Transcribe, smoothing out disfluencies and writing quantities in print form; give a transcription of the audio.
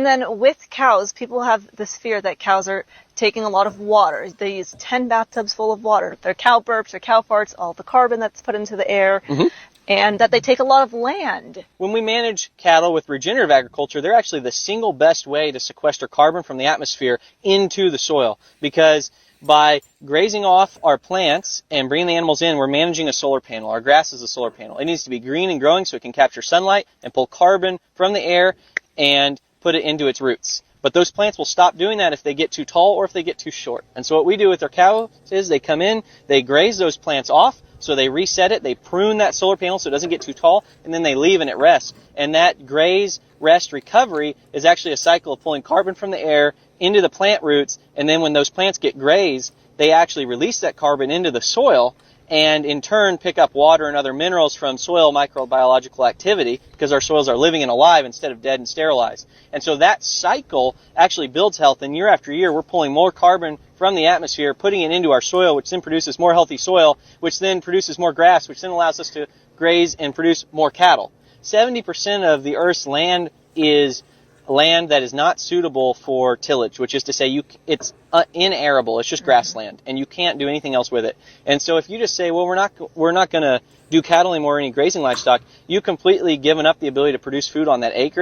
And then with cows, people have this fear that cows are taking a lot of water. They use 10 bathtubs full of water. Their cow burps, their cow farts, all the carbon that's put into the air, and that they take a lot of land. When we manage cattle with regenerative agriculture, they're actually the single best way to sequester carbon from the atmosphere into the soil, because by grazing off our plants and bringing the animals in, we're managing a solar panel. Our grass is a solar panel. It needs to be green and growing so it can capture sunlight and pull carbon from the air and put it into its roots. But those plants will stop doing that if they get too tall or if they get too short. And so what we do with our cows is they come in, they graze those plants off, so they reset it, they prune that solar panel so it doesn't get too tall, and then they leave and it rests. And that graze, rest, recovery is actually a cycle of pulling carbon from the air into the plant roots, and then when those plants get grazed, they actually release that carbon into the soil, and in turn pick up water and other minerals from soil microbiological activity, because our soils are living and alive instead of dead and sterilized. And so that cycle actually builds health, and year after year we're pulling more carbon from the atmosphere, putting it into our soil, which then produces more healthy soil, which then produces more grass, which then allows us to graze and produce more cattle. 70% of the Earth's land is land that is not suitable for tillage, which is to say it's inarable. It's just grassland, and you can't do anything else with it. And so if you just say, well, we're not going to do cattle anymore or any grazing livestock, you completely given up the ability to produce food on that acreage.